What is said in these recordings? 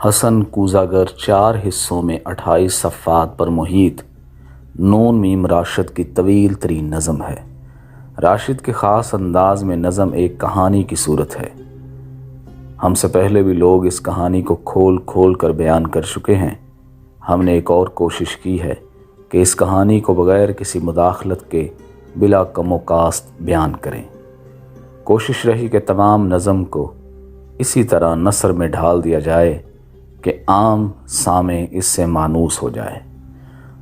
حسن کوزاگر 4 حصوں میں 28 صفحات پر محیط نون میم راشد کی طویل ترین نظم ہے۔ راشد کے خاص انداز میں نظم ایک کہانی کی صورت ہے۔ ہم سے پہلے بھی لوگ اس کہانی کو کھول کھول کر بیان کر چکے ہیں۔ ہم نے ایک اور کوشش کی ہے کہ اس کہانی کو بغیر کسی مداخلت کے بلا کم و کاست بیان کریں۔ کوشش رہی کہ تمام نظم کو اسی طرح نثر میں ڈھال دیا جائے کہ عام سامع اس سے مانوس ہو جائے۔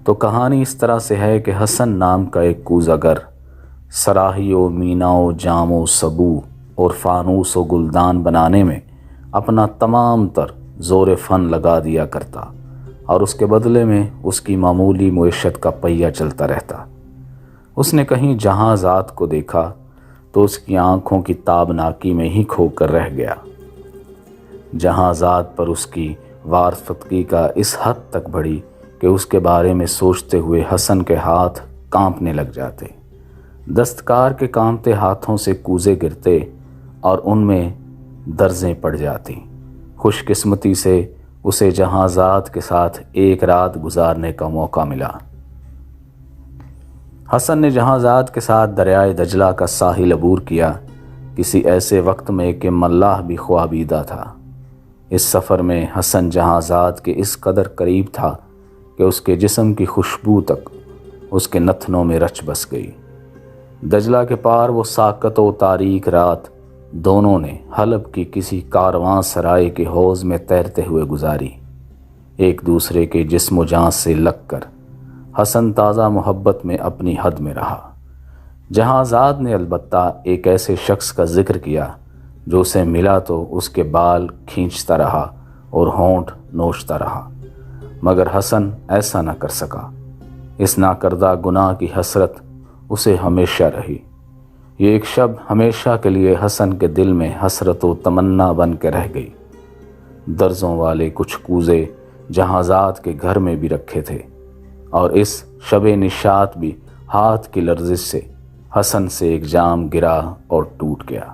تو کہانی اس طرح سے ہے کہ حسن نام کا ایک کوزاگر صراحی و مینا و جام و سبو اور فانوس و گلدان بنانے میں اپنا تمام تر زور فن لگا دیا کرتا، اور اس کے بدلے میں اس کی معمولی معیشت کا پہیہ چلتا رہتا۔ اس نے کہیں جہاں ذات کو دیکھا تو اس کی آنکھوں کی تابناکی میں ہی کھو کر رہ گیا۔ جہاں ذات پر اس کی وارفتگی کا اس حد تک بڑھی کہ اس کے بارے میں سوچتے ہوئے حسن کے ہاتھ کانپنے لگ جاتے۔ دستکار کے کانپتے ہاتھوں سے کوزے گرتے اور ان میں درزیں پڑ جاتی۔ خوش قسمتی سے اسے جہاں ذات کے ساتھ ایک رات گزارنے کا موقع ملا۔ حسن نے جہاں ذات کے ساتھ دریائے دجلہ کا ساحل عبور کیا، کسی ایسے وقت میں کہ ملاح بھی خوابیدہ تھا۔ اس سفر میں حسن جہاں ذات کے اس قدر قریب تھا کہ اس کے جسم کی خوشبو تک اس کے نتنوں میں رچ بس گئی۔ دجلہ کے پار وہ ساکت و تاریک رات دونوں نے حلب کی کسی کارواں سرائے کے حوض میں تیرتے ہوئے گزاری، ایک دوسرے کے جسم و جان سے لگ کر۔ حسن تازہ محبت میں اپنی حد میں رہا۔ جہاں ذات نے البتہ ایک ایسے شخص کا ذکر کیا جو اسے ملا تو اس کے بال کھینچتا رہا اور ہونٹ نوچتا رہا، مگر حسن ایسا نہ کر سکا۔ اس ناکردہ گناہ کی حسرت اسے ہمیشہ رہی۔ یہ ایک شب ہمیشہ کے لیے حسن کے دل میں حسرت و تمنا بن کے رہ گئی۔ درزوں والے کچھ کوزے جہاں ذات کے گھر میں بھی رکھے تھے، اور اس شب نشاط بھی ہاتھ کی لرزش سے حسن سے ایک جام گرا اور ٹوٹ گیا۔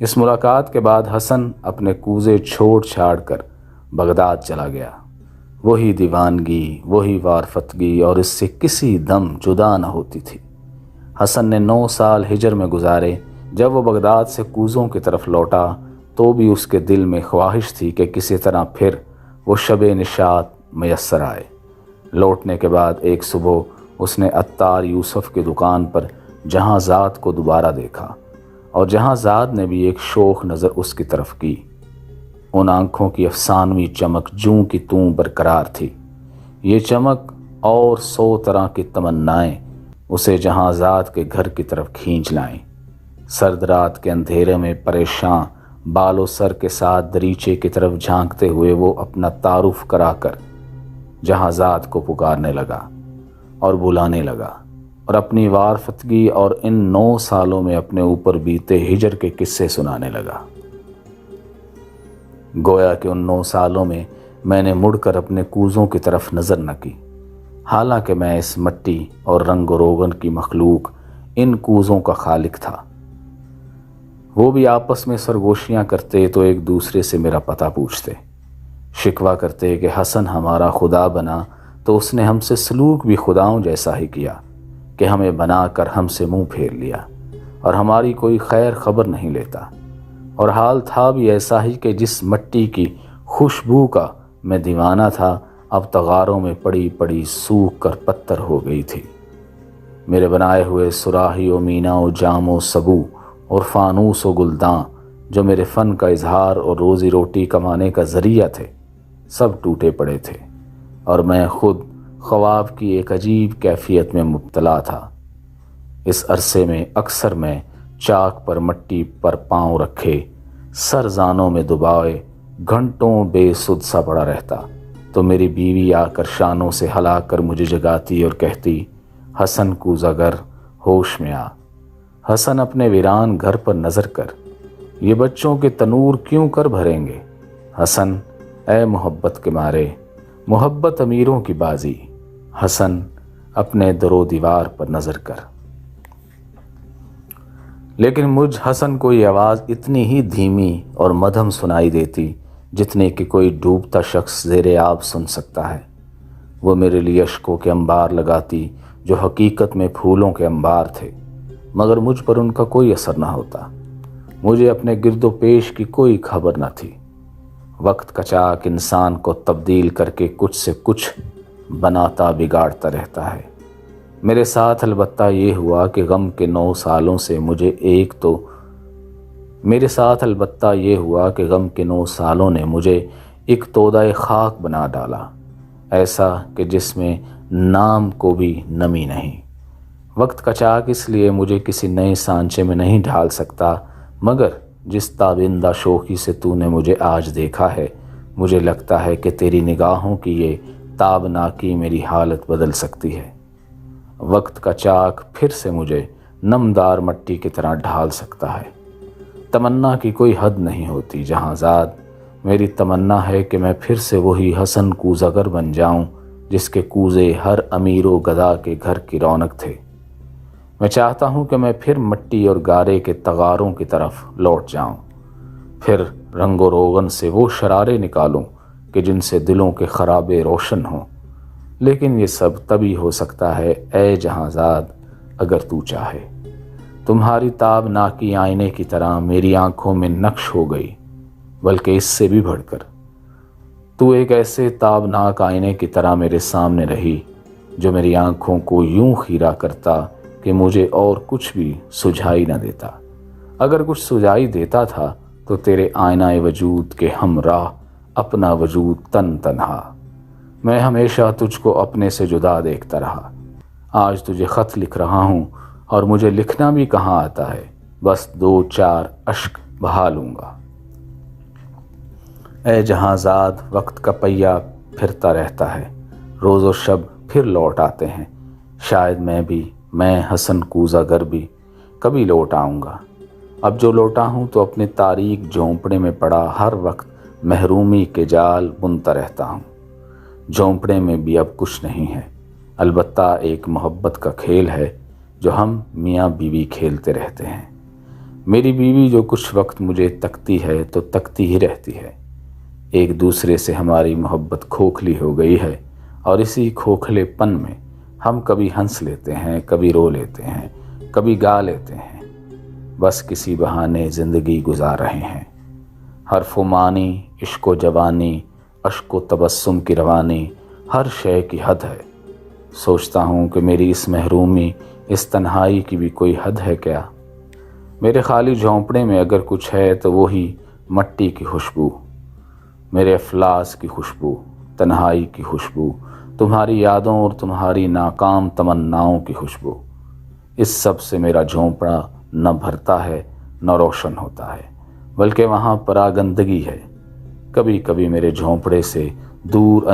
اس ملاقات کے بعد حسن اپنے کوزے چھوڑ چھاڑ کر بغداد چلا گیا۔ وہی دیوانگی، وہی وارفتگی، اور اس سے کسی دم جدا نہ ہوتی تھی۔ حسن نے 9 سال ہجر میں گزارے۔ جب وہ بغداد سے کوزوں کی طرف لوٹا تو بھی اس کے دل میں خواہش تھی کہ کسی طرح پھر وہ شب نشاط میسر آئے۔ لوٹنے کے بعد ایک صبح اس نے عطار یوسف کی دکان پر جہاں ذات کو دوبارہ دیکھا، اور جہاں ذات نے بھی ایک شوخ نظر اس کی طرف کی۔ ان آنکھوں کی افسانوی چمک جوں کی توں برقرار تھی۔ یہ چمک اور 100 طرح کی تمنائیں اسے جہاں ذات کے گھر کی طرف کھینچ لائیں۔ سرد رات کے اندھیرے میں پریشاں بال و سر کے ساتھ دریچے کی طرف جھانکتے ہوئے وہ اپنا تعارف کرا کر جہاں ذات کو پکارنے لگا اور بلانے لگا، اور اپنی وارفتگی اور ان 9 سالوں میں اپنے اوپر بیتے ہجر کے قصے سنانے لگا۔ گویا کہ ان 9 سالوں میں میں نے مڑ کر اپنے کوزوں کی طرف نظر نہ کی، حالانکہ میں اس مٹی اور رنگ و روغن کی مخلوق ان کوزوں کا خالق تھا۔ وہ بھی آپس میں سرگوشیاں کرتے تو ایک دوسرے سے میرا پتہ پوچھتے، شکوہ کرتے کہ حسن ہمارا خدا بنا تو اس نے ہم سے سلوک بھی خداؤں جیسا ہی کیا کہ ہمیں بنا کر ہم سے منہ پھیر لیا اور ہماری کوئی خیر خبر نہیں لیتا۔ اور حال تھا بھی ایسا ہی کہ جس مٹی کی خوشبو کا میں دیوانہ تھا اب تغاروں میں پڑی پڑی سوکھ کر پتھر ہو گئی تھی۔ میرے بنائے ہوئے صراحی و مینا و جام و سبو اور فانوس و گلداں جو میرے فن کا اظہار اور روزی روٹی کمانے کا ذریعہ تھے، سب ٹوٹے پڑے تھے، اور میں خود خواب کی ایک عجیب کیفیت میں مبتلا تھا۔ اس عرصے میں اکثر میں چاک پر مٹی پر پاؤں رکھے سر زانوں میں دبائے گھنٹوں بے سد سا پڑا رہتا، تو میری بیوی آ کر شانوں سے ہلا کر مجھے جگاتی اور کہتی، حسن کوزاگر ہوش میں آ۔ حسن اپنے ویران گھر پر نظر کر، یہ بچوں کے تنور کیوں کر بھریں گے؟ حسن اے محبت کے مارے، محبت امیروں کی بازی، حسن اپنے در و دیوار پر نظر کر۔ لیکن مجھ حسن کو یہ آواز اتنی ہی دھیمی اور مدھم سنائی دیتی جتنے کہ کوئی ڈوبتا شخص زیر آب سن سکتا ہے۔ وہ میرے لیے اشکوں کے انبار لگاتی جو حقیقت میں پھولوں کے انبار تھے، مگر مجھ پر ان کا کوئی اثر نہ ہوتا۔ مجھے اپنے گرد و پیش کی کوئی خبر نہ تھی۔ وقت کا چاک انسان کو تبدیل کر کے کچھ سے کچھ بناتا بگاڑتا رہتا ہے۔ میرے ساتھ البتہ یہ ہوا کہ غم کے 9 سالوں سے مجھے ایک تودہ خاک بنا ڈالا، ایسا کہ جس میں نام کو بھی نمی نہیں۔ وقت کا چاک اس لیے مجھے کسی نئے سانچے میں نہیں ڈھال سکتا، مگر جس تابندہ شوخی سے تو نے مجھے آج دیکھا ہے، مجھے لگتا ہے کہ تیری نگاہوں کی یہ تابناکی میری حالت بدل سکتی ہے۔ وقت کا چاک پھر سے مجھے نمدار مٹی کی طرح ڈھال سکتا ہے۔ تمنا کی کوئی حد نہیں ہوتی جہاں زاد، میری تمنا ہے کہ میں پھر سے وہی حسن کوزہ گر بن جاؤں جس کے کوزے ہر امیر و گدا کے گھر کی رونق تھے۔ میں چاہتا ہوں کہ میں پھر مٹی اور گارے کے تغاروں کی طرف لوٹ جاؤں، پھر رنگ و روغن سے وہ شرارے نکالوں کہ جن سے دلوں کے خرابے روشن ہوں۔ لیکن یہ سب تبھی ہو سکتا ہے اے جہاں زاد اگر تو چاہے۔ تمہاری تابناکی آئینے کی طرح میری آنکھوں میں نقش ہو گئی، بلکہ اس سے بھی بڑھ کر تو ایک ایسے تابناک آئینے کی طرح میرے سامنے رہی جو میری آنکھوں کو یوں خیرہ کرتا کہ مجھے اور کچھ بھی سجھائی نہ دیتا۔ اگر کچھ سجھائی دیتا تھا تو تیرے آئینہ وجود کے ہمراہ اپنا وجود تن تنہا۔ میں ہمیشہ تجھ کو اپنے سے جدا دیکھتا رہا۔ آج تجھے خط لکھ رہا ہوں اور مجھے لکھنا بھی کہاں آتا ہے، بس 2-4 اشک بہا لوں گا۔ اے جہاں زاد، وقت کا پہیہ پھرتا رہتا ہے، روز و شب پھر لوٹ آتے ہیں۔ شاید میں حسن کوزہ گر بھی کبھی لوٹ آؤں گا۔ اب جو لوٹا ہوں تو اپنے تاریک جھونپڑے میں پڑا ہر وقت محرومی کے جال بنتا رہتا ہوں۔ جھونپڑے میں بھی اب کچھ نہیں ہے، البتہ ایک محبت کا کھیل ہے جو ہم میاں بیوی کھیلتے رہتے ہیں۔ میری بیوی جو کچھ وقت مجھے تکتی ہے تو تکتی ہی رہتی ہے۔ ایک دوسرے سے ہماری محبت کھوکھلی ہو گئی ہے، اور اسی کھوکھلے پن میں ہم کبھی ہنس لیتے ہیں، کبھی رو لیتے ہیں، کبھی گا لیتے ہیں، بس کسی بہانے زندگی گزار رہے ہیں۔ حرف و معنی، عشق و جوانی، اشک و تبسم کی روانی، ہر شے کی حد ہے۔ سوچتا ہوں کہ میری اس محرومی، اس تنہائی کی بھی کوئی حد ہے کیا؟ میرے خالی جھونپڑے میں اگر کچھ ہے تو وہی مٹی کی خوشبو، میرے افلاس کی خوشبو، تنہائی کی خوشبو، تمہاری یادوں اور تمہاری ناکام تمناؤں کی خوشبو۔ اس سب سے میرا جھونپڑا نہ بھرتا ہے نہ روشن ہوتا ہے، بلکہ وہاں پراگندگی ہے۔ کبھی کبھی میرے جھونپڑے سے دور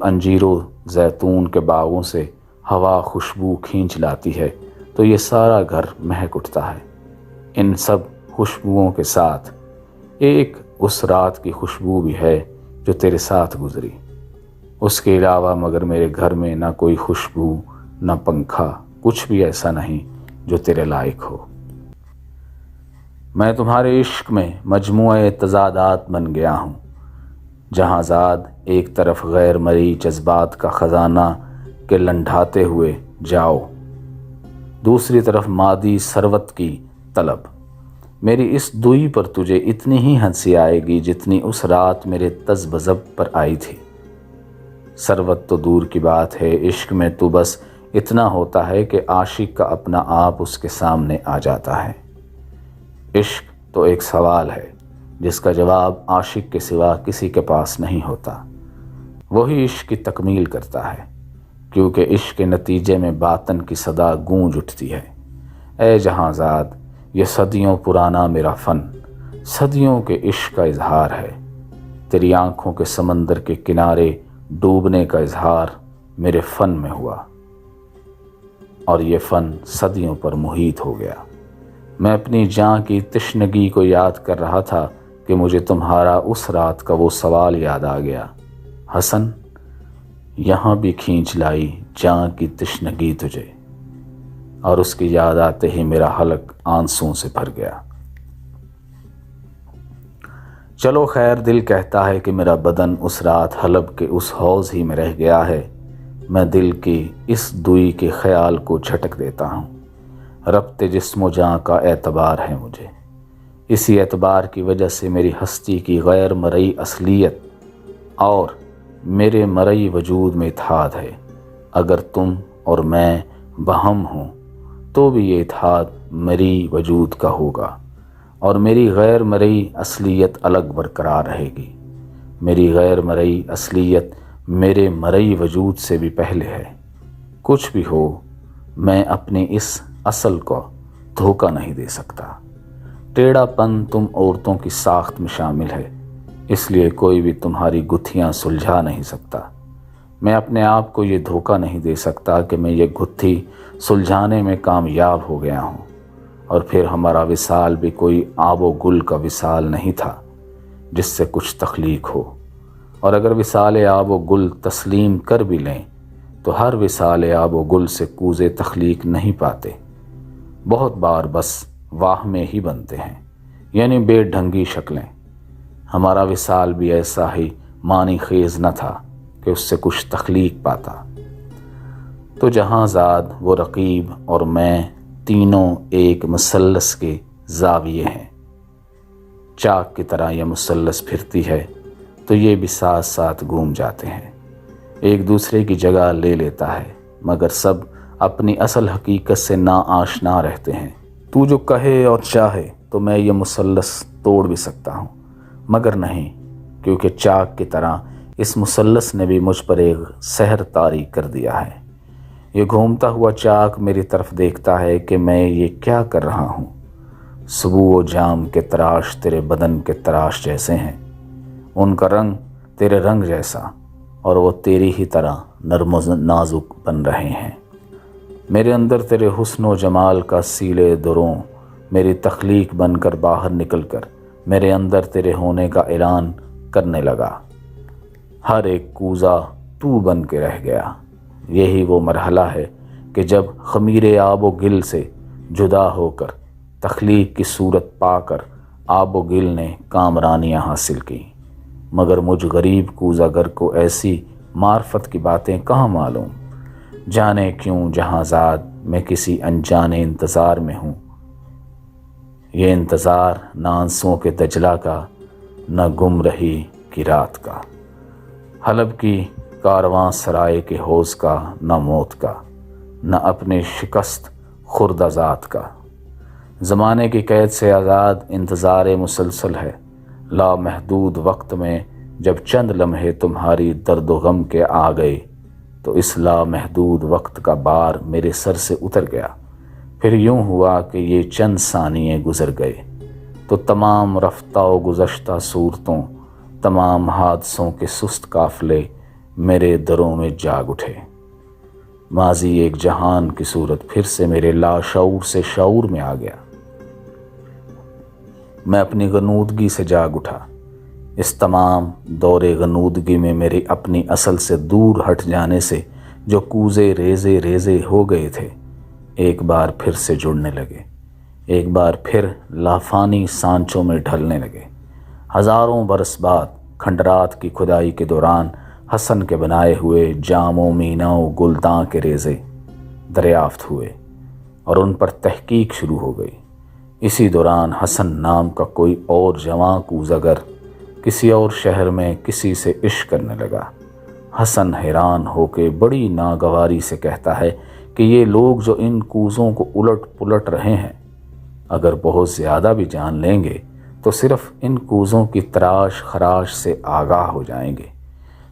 انجیروں زیتون کے باغوں سے ہوا خوشبو کھینچ لاتی ہے تو یہ سارا گھر مہک اٹھتا ہے۔ ان سب خوشبوؤں کے ساتھ ایک اس رات کی خوشبو بھی ہے جو تیرے ساتھ گزری۔ اس کے علاوہ مگر میرے گھر میں نہ کوئی خوشبو، نہ پنکھا، کچھ بھی ایسا نہیں جو تیرے لائق ہو۔ میں تمہارے عشق میں مجموعہ تضادات بن گیا ہوں۔ جہاں زاد، ایک طرف غیر مرئی جذبات کا خزانہ کے لنڈھاتے ہوئے جاؤ، دوسری طرف مادی ثروت کی طلب۔ میری اس دوئی پر تجھے اتنی ہی ہنسی آئے گی جتنی اس رات میرے تذبذب پر آئی تھی۔ ثروت تو دور کی بات ہے، عشق میں تو بس اتنا ہوتا ہے کہ عاشق کا اپنا آپ اس کے سامنے آ جاتا ہے۔ عشق تو ایک سوال ہے جس کا جواب عاشق کے سوا کسی کے پاس نہیں ہوتا۔ وہی عشق کی تکمیل کرتا ہے، کیونکہ عشق کے نتیجے میں باطن کی صدا گونج اٹھتی ہے۔ اے جہاں زاد، یہ صدیوں پرانا میرا فن، صدیوں کے عشق کا اظہار ہے۔ تیری آنکھوں کے سمندر کے کنارے ڈوبنے کا اظہار میرے فن میں ہوا، اور یہ فن صدیوں پر محیط ہو گیا۔ میں اپنی جاں کی تشنگی کو یاد کر رہا تھا کہ مجھے تمہارا اس رات کا وہ سوال یاد آ گیا، حسن، یہاں بھی کھینچ لائی جاں کی تشنگی تجھے، اور اس کی یاد آتے ہی میرا حلق آنسوں سے بھر گیا۔ چلو خیر، دل کہتا ہے کہ میرا بدن اس رات حلب کے اس حوض ہی میں رہ گیا ہے۔ میں دل کی اس دوئی کے خیال کو جھٹک دیتا ہوں۔ ربط جسم و جاں کا اعتبار ہے مجھے، اسی اعتبار کی وجہ سے میری ہستی کی غیر مرئی اصلیت اور میرے مرئی وجود میں اتحاد ہے۔ اگر تم اور میں بہم ہوں تو بھی یہ اتحاد میری وجود کا ہوگا، اور میری غیر مرئی اصلیت الگ برقرار رہے گی۔ میری غیر مرئی اصلیت میرے مرئی وجود سے بھی پہلے ہے۔ کچھ بھی ہو، میں اپنی اس اصل کو دھوکہ نہیں دے سکتا۔ ٹیڑھا پن تم عورتوں کی ساخت میں شامل ہے، اس لیے کوئی بھی تمہاری گتھیاں سلجھا نہیں سکتا۔ میں اپنے آپ کو یہ دھوکہ نہیں دے سکتا کہ میں یہ گتھی سلجھانے میں کامیاب ہو گیا ہوں، اور پھر ہمارا وصال بھی کوئی آب و گل کا وصال نہیں تھا جس سے کچھ تخلیق ہو۔ اور اگر وصال آب و گل تسلیم کر بھی لیں تو ہر وصال آب و گل سے کوزے تخلیق نہیں پاتے، بہت بار بس واہ میں ہی بنتے ہیں، یعنی بے ڈھنگی شکلیں۔ ہمارا وصال بھی ایسا ہی معنی خیز نہ تھا کہ اس سے کچھ تخلیق پاتا۔ تو جہاں زاد، وہ رقیب اور میں تینوں ایک مثلث کے زاویے ہیں۔ چاک کی طرح یہ مثلث پھرتی ہے تو یہ بھی ساتھ ساتھ گھوم جاتے ہیں، ایک دوسرے کی جگہ لے لیتا ہے، مگر سب اپنی اصل حقیقت سے نا آشنا رہتے ہیں۔ تو جو کہے اور چاہے تو میں یہ مثلث توڑ بھی سکتا ہوں، مگر نہیں، کیونکہ چاک کی طرح اس مثلث نے بھی مجھ پر ایک سحر طاری کر دیا ہے۔ یہ گھومتا ہوا چاک میری طرف دیکھتا ہے کہ میں یہ کیا کر رہا ہوں۔ صبح و جام کے تراش تیرے بدن کے تراش جیسے ہیں، ان کا رنگ تیرے رنگ جیسا، اور وہ تیری ہی طرح نرم و نازک بن رہے ہیں۔ میرے اندر تیرے حسن و جمال کا سیلے دروں میری تخلیق بن کر باہر نکل کر میرے اندر تیرے ہونے کا اعلان کرنے لگا۔ ہر ایک کوزہ تو بن کے رہ گیا۔ یہی وہ مرحلہ ہے کہ جب خمیر آب و گل سے جدا ہو کر تخلیق کی صورت پا کر آب و گل نے کامرانیاں حاصل کی، مگر مجھ غریب کوزہ گر کو ایسی معرفت کی باتیں کہاں معلوم۔ جانے کیوں جہاں زاد میں کسی انجانے انتظار میں ہوں، یہ انتظار نہ آنسوں کے دجلہ کا، نہ گم رہی کی رات کا، حلب کی کارواں سرائے کے حوض کا، نہ موت کا، نہ اپنے شکست خوردہ ذات کا۔ زمانے کی قید سے آزاد انتظار مسلسل ہے۔ لامحدود وقت میں جب چند لمحے تمہاری درد و غم کے آ گئے تو اس لامحدود وقت کا بار میرے سر سے اتر گیا۔ پھر یوں ہوا کہ یہ چند ثانیے گزر گئے تو تمام رفتہ و گزشتہ صورتوں، تمام حادثوں کے سست قافلے میرے دروں میں جاگ اٹھے۔ ماضی ایک جہان کی صورت پھر سے میرے لاشعور سے شعور میں آ گیا۔ میں اپنی غنودگی سے جاگ اٹھا۔ اس تمام دور غنودگی میں میری اپنی اصل سے دور ہٹ جانے سے جو کوزے ریزے ریزے ہو گئے تھے، ایک بار پھر سے جڑنے لگے، ایک بار پھر لافانی سانچوں میں ڈھلنے لگے۔ ہزاروں برس بعد کھنڈرات کی کھدائی کے دوران حسن کے بنائے ہوئے جاموں، میناؤں، گلداں کے ریزے دریافت ہوئے اور ان پر تحقیق شروع ہو گئی۔ اسی دوران حسن نام کا کوئی اور جواں کوزہ گر کسی اور شہر میں کسی سے عشق کرنے لگا۔ حسن حیران ہو کے بڑی ناگواری سے کہتا ہے کہ یہ لوگ جو ان کوزوں کو الٹ پلٹ رہے ہیں، اگر بہت زیادہ بھی جان لیں گے تو صرف ان کوزوں کی تراش خراش سے آگاہ ہو جائیں گے۔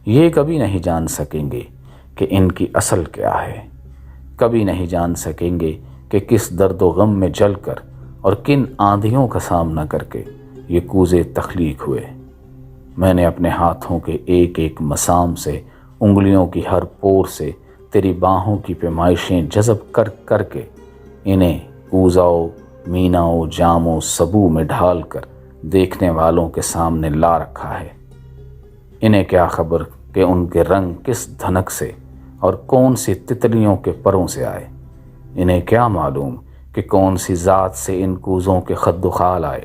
یہ کبھی نہیں جان سکیں گے کہ ان کی اصل کیا ہے، کبھی نہیں جان سکیں گے کہ کس درد و غم میں جل کر اور کن آندھیوں کا سامنا کر کے یہ کوزے تخلیق ہوئے۔ میں نے اپنے ہاتھوں کے ایک ایک مسام سے، انگلیوں کی ہر پور سے تیری باہوں کی پیمائشیں جذب کر کر کے انہیں کوزاؤ، میناؤ، جاموں، سبو میں ڈھال کر دیکھنے والوں کے سامنے لا رکھا ہے۔ انہیں کیا خبر کہ ان کے رنگ کس دھنک سے اور کون سی تتلیوں کے پروں سے آئے، انہیں کیا معلوم کہ کون سی ذات سے ان کوزوں کے خد و خال آئے۔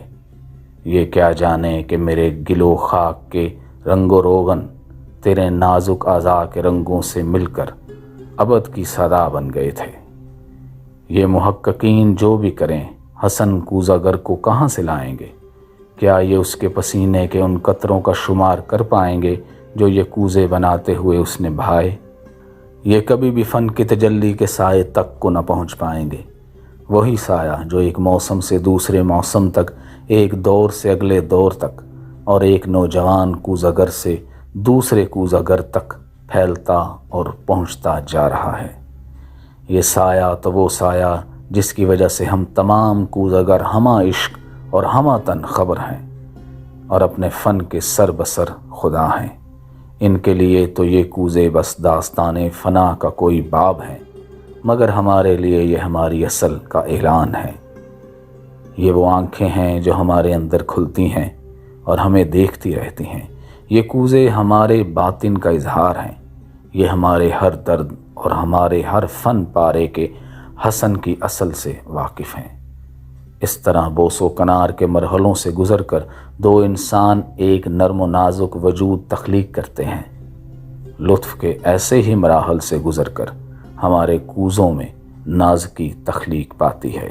یہ کیا جانے کہ میرے گلو خاک کے رنگ و روغن تیرے نازک اعضاء کے رنگوں سے مل کر ابد کی صدا بن گئے تھے۔ یہ محققین جو بھی کریں حسن کوزہ گر کو کہاں سے لائیں گے؟ کیا یہ اس کے پسینے کے ان قطروں کا شمار کر پائیں گے جو یہ کوزے بناتے ہوئے اس نے بہائے؟ یہ کبھی بھی فن کی تجلی کے سائے تک کو نہ پہنچ پائیں گے، وہی سایہ جو ایک موسم سے دوسرے موسم تک، ایک دور سے اگلے دور تک، اور ایک نوجوان کوزہ گر سے دوسرے کوزہ گر تک پھیلتا اور پہنچتا جا رہا ہے۔ یہ سایہ تو وہ سایہ جس کی وجہ سے ہم تمام کوزہ گر ہمہ عشق اور ہمہ تن خبر ہیں اور اپنے فن کے سر بسر خدا ہیں۔ ان کے لیے تو یہ کوزے بس داستان فنا کا کوئی باب ہیں، مگر ہمارے لیے یہ ہماری اصل کا اعلان ہے۔ یہ وہ آنکھیں ہیں جو ہمارے اندر کھلتی ہیں اور ہمیں دیکھتی رہتی ہیں۔ یہ کوزے ہمارے باطن کا اظہار ہیں۔ یہ ہمارے ہر درد اور ہمارے ہر فن پارے کے حسن کی اصل سے واقف ہیں۔ اس طرح بوس و کنار کے مرحلوں سے گزر کر دو انسان ایک نرم و نازک وجود تخلیق کرتے ہیں۔ لطف کے ایسے ہی مراحل سے گزر کر ہمارے کوزوں میں نازکی تخلیق پاتی ہے۔